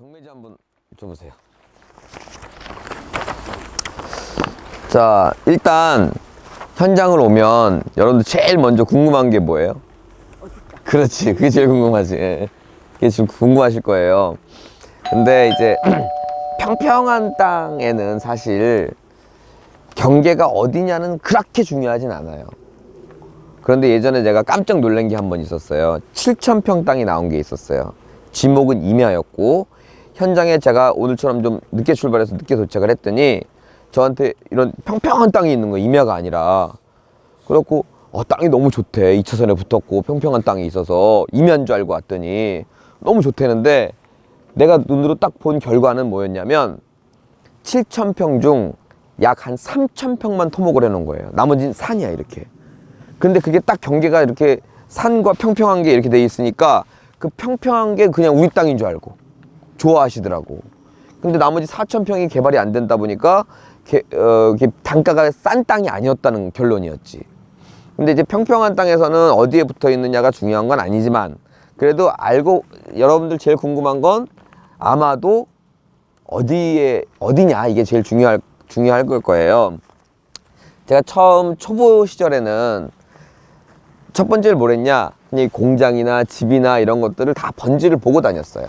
경매지 한번 줘보세요. 자, 일단 현장을 오면 여러분들 제일 먼저 궁금한 게 뭐예요? 그렇지, 그게 제일 궁금하지. 예. 그게 지금 궁금하실 거예요. 근데 이제 평평한 땅에는 사실 경계가 어디냐는 그렇게 중요하진 않아요. 그런데 예전에 제가 깜짝 놀란 게 한 번 있었어요. 7,000평 땅이 나온 게 있었어요. 지목은 임야였고, 현장에 제가 오늘처럼 좀 늦게 출발해서 늦게 도착을 했더니 저한테 이런 평평한 땅이 있는 거예요. 임야가 아니라. 그래갖고 땅이 너무 좋대. 2차선에 붙었고 평평한 땅이 있어서 임야인 줄 알고 왔더니 너무 좋대는데, 내가 눈으로 딱 본 결과는 뭐였냐면 7,000평 중 약 한 3,000평만 토목을 해놓은 거예요. 나머지는 산이야, 이렇게. 근데 그게 딱 경계가 이렇게 산과 평평한 게 이렇게 돼 있으니까 그 평평한 게 그냥 우리 땅인 줄 알고 좋아하시더라고. 근데 나머지 4,000평이 개발이 안 된다 보니까 단가가 싼 땅이 아니었다는 결론이었지. 근데 이제 평평한 땅에서는 어디에 붙어 있느냐가 중요한 건 아니지만, 그래도 알고, 여러분들 제일 궁금한 건 아마도 어디냐, 이게 제일 중요할 걸 거예요. 제가 처음 초보 시절에는 첫 번째를 뭐랬냐, 그냥 공장이나 집이나 이런 것들을 다 번지를 보고 다녔어요.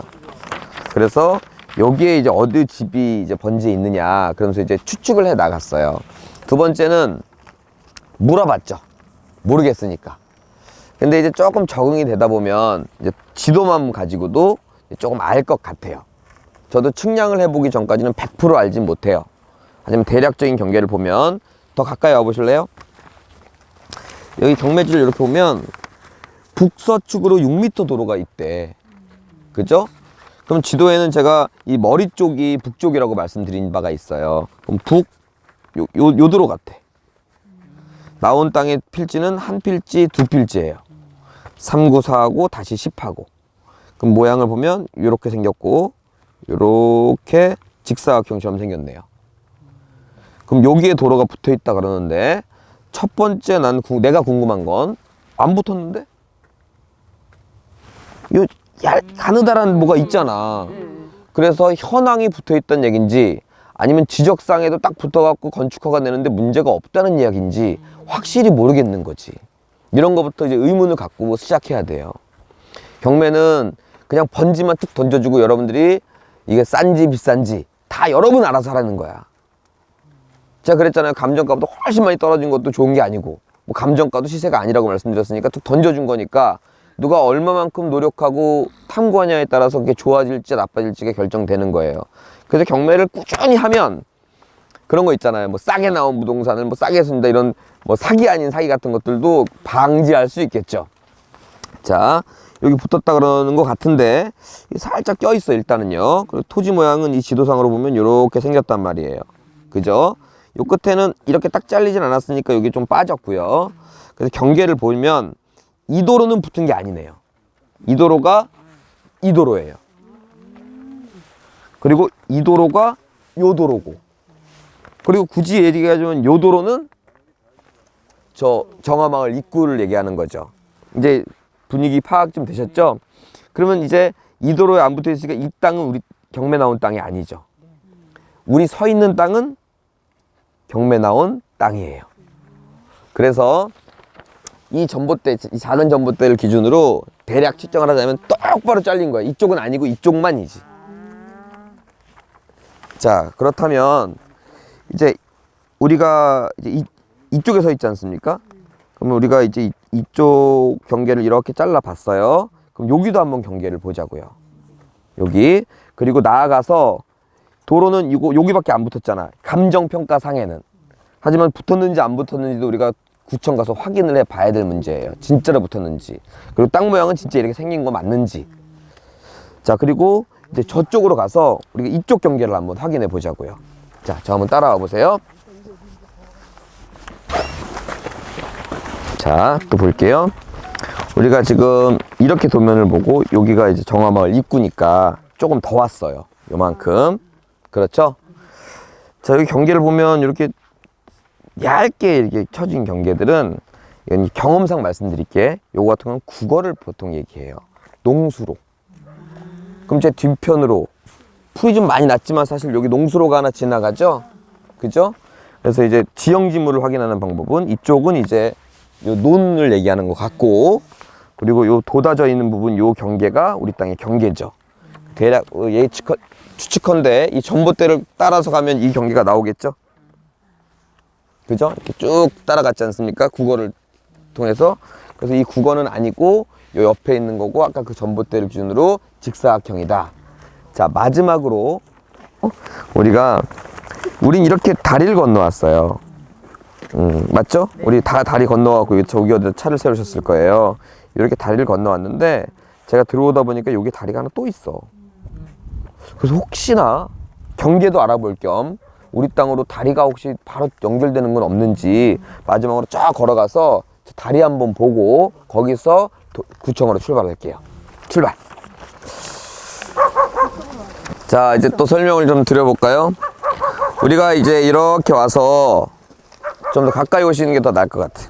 그래서 여기에 이제 어디 집이 이제 번지에 있느냐, 그러면서 이제 추측을 해 나갔어요. 두 번째는 물어봤죠. 모르겠으니까. 근데 이제 조금 적응이 되다 보면 이제 지도만 가지고도 조금 알 것 같아요. 저도 측량을 해보기 전까지는 100% 알진 못해요. 하지만 대략적인 경계를 보면, 더 가까이 와보실래요? 여기 경매지를 이렇게 보면 북서축으로 6m 도로가 있대. 그죠? 그럼 지도에는 제가 이 머리 쪽이 북쪽이라고 말씀드린 바가 있어요. 그럼 요 도로 같아. 나온 땅의 필지는 한 필지, 두 필지예요. 3구, 4구, 다시 10하고. 그럼 모양을 보면 이렇게 생겼고, 이렇게 직사각형처럼 생겼네요. 그럼 여기에 도로가 붙어 있다 그러는데, 첫 번째 내가 궁금한 건 안 붙었는데? 요 가느다란 뭐가 있잖아. 그래서 현황이 붙어 있던 얘긴지, 아니면 지적상에도 딱 붙어갖고 건축허가 내는데 문제가 없다는 이야기인지 확실히 모르겠는 거지. 이런 거부터 이제 의문을 갖고 시작해야 돼요. 경매는 그냥 번지만 툭 던져주고 여러분들이 이게 싼지 비싼지 다 여러분 알아서 하라는 거야. 제가 그랬잖아요. 감정가보다 훨씬 많이 떨어진 것도 좋은 게 아니고, 뭐 감정가도 시세가 아니라고 말씀드렸으니까 툭 던져준 거니까 누가 얼마만큼 노력하고 탐구하냐에 따라서 그게 좋아질지 나빠질지가 결정되는 거예요. 그래서 경매를 꾸준히 하면 그런 거 있잖아요. 뭐 싸게 나온 부동산을 뭐 싸게 씁니다, 이런 뭐 사기 아닌 사기 같은 것들도 방지할 수 있겠죠. 자, 여기 붙었다 그러는 것 같은데 살짝 껴있어 일단은요. 그리고 토지 모양은 이 지도상으로 보면 이렇게 생겼단 말이에요. 그죠? 요 끝에는 이렇게 딱 잘리진 않았으니까 여기 좀 빠졌고요. 그래서 경계를 보면 이 도로는 붙은 게 아니네요. 이 도로가 이 도로예요. 그리고 이 도로가 요 도로고, 그리고 굳이 얘기하자면 요 도로는 저 정화마을 입구를 얘기하는 거죠. 이제 분위기 파악 좀 되셨죠? 그러면 이제 이 도로에 안 붙어 있으니까 이 땅은 우리 경매 나온 땅이 아니죠. 우리 서 있는 땅은 경매 나온 땅이에요. 그래서 이 전봇대, 이 작은 전봇대를 기준으로 대략 측정을 하자면 똑바로 잘린 거야. 이쪽은 아니고 이쪽만이지. 자, 그렇다면 이제 우리가 이제 이쪽에 서 있지 않습니까? 그러면 우리가 이제 이쪽 경계를 이렇게 잘라 봤어요. 그럼 여기도 한번 경계를 보자고요. 여기. 그리고 나아가서 도로는 여기밖에 안 붙었잖아. 감정평가상에는. 하지만 붙었는지 안 붙었는지도 우리가 구청 가서 확인을 해 봐야 될 문제예요. 진짜로 붙었는지. 그리고 땅 모양은 진짜 이렇게 생긴 거 맞는지. 자, 그리고 이제 저쪽으로 가서 우리가 이쪽 경계를 한번 확인해 보자고요. 자, 저 한번 따라와 보세요. 자, 또 볼게요. 우리가 지금 이렇게 도면을 보고 여기가 이제 정화마을 입구니까 조금 더 왔어요. 요만큼. 그렇죠? 자, 여기 경계를 보면 이렇게 얇게 이렇게 쳐진 경계들은, 이건 경험상 말씀드릴게. 요거 같은 건 국어를 보통 얘기해요. 농수로. 그럼 제 뒤편으로 풀이 좀 많이 났지만 사실 여기 농수로가 하나 지나가죠? 그죠? 그래서 이제 지형지물을 확인하는 방법은 이쪽은 이제 요 논을 얘기하는 것 같고, 그리고 요 돋아져 있는 부분 요 경계가 우리 땅의 경계죠. 대략 추측컨대 이 전봇대를 따라서 가면 이 경계가 나오겠죠? 그죠? 이렇게 쭉 따라갔지 않습니까? 국어를 통해서. 그래서 이 국어는 아니고 요 옆에 있는 거고, 아까 그 전봇대를 기준으로 직사각형이다. 자, 마지막으로 우린 이렇게 다리를 건너왔어요. 맞죠? 네. 우리 다 다리 건너가고 저기 어디 차를 세우셨을 거예요. 이렇게 다리를 건너왔는데 제가 들어오다 보니까 여기 다리가 하나 또 있어. 그래서 혹시나 경계도 알아볼 겸 우리 땅으로 다리가 혹시 바로 연결되는 건 없는지 마지막으로 쫙 걸어가서 다리 한번 보고 거기서 구청으로 출발할게요. 출발! 자, 이제 또 설명을 좀 드려볼까요? 우리가 이제 이렇게 와서 좀 더 가까이 오시는 게 더 나을 것 같아.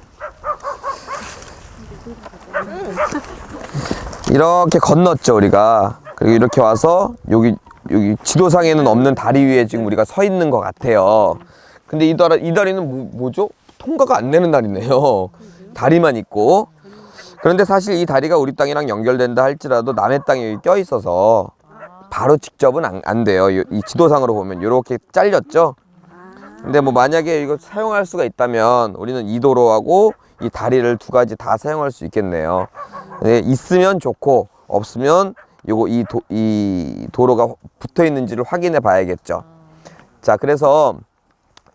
이렇게 건넜죠, 우리가. 그리고 이렇게 와서 여기 지도상에는 없는 다리 위에 지금 우리가 서 있는 것 같아요. 근데 이 다리는 뭐죠? 통과가 안 되는 다리네요. 다리만 있고. 그런데 사실 이 다리가 우리 땅이랑 연결된다 할지라도 남의 땅에 껴 있어서 바로 직접은 안 돼요. 이 지도상으로 보면 이렇게 잘렸죠. 근데 뭐 만약에 이거 사용할 수가 있다면 우리는 이 도로하고 이 다리를 두 가지 다 사용할 수 있겠네요. 네, 있으면 좋고 없으면 이 도로가 붙어 있는지를 확인해 봐야겠죠. 자, 그래서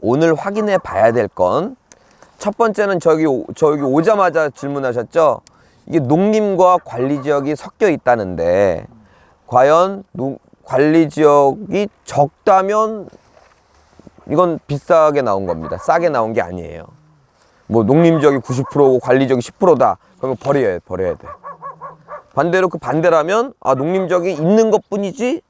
오늘 확인해 봐야 될 건 첫 번째는 저기 오자마자 질문하셨죠. 이게 농림과 관리지역이 섞여 있다는데 과연 관리지역이 적다면 이건 비싸게 나온 겁니다. 싸게 나온 게 아니에요. 뭐 농림지역이 90%고 관리지역이 10%다. 그러면 버려야 돼. 반대로 그 반대라면 농림지역이 있는 것뿐이지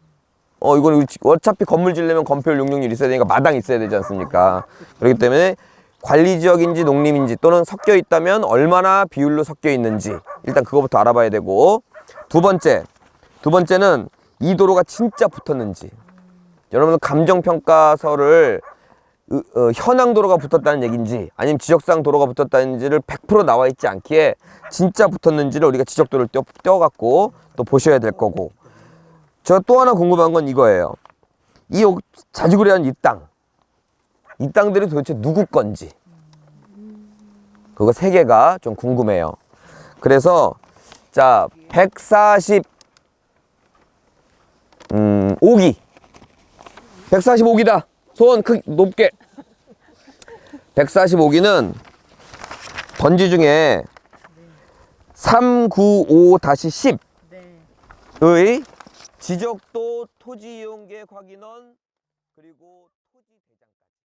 이건 어차피 건물 지려면 건폐율 666 있어야 되니까 마당이 있어야 되지 않습니까? 그렇기 때문에 관리지역인지 농림인지 또는 섞여 있다면 얼마나 비율로 섞여 있는지 일단 그거부터 알아봐야 되고, 두 번째는 이 도로가 진짜 붙었는지. 여러분 감정평가서를 현황 도로가 붙었다는 얘기인지 아니면 지적상 도로가 붙었다는지를 100% 나와 있지 않기에 진짜 붙었는지를 우리가 지적도를 떼어갖고 또 보셔야 될 거고, 저 또 하나 궁금한 건 이거예요. 이 자주그레한 이 땅들이 도대체 누구 건지 그거 세 개가 좀 궁금해요. 그래서 자 145기다. 손 높게. 145기는 번지 중에 395-10의 지적도 토지이용계획 확인원 그리고 토지 대장까지.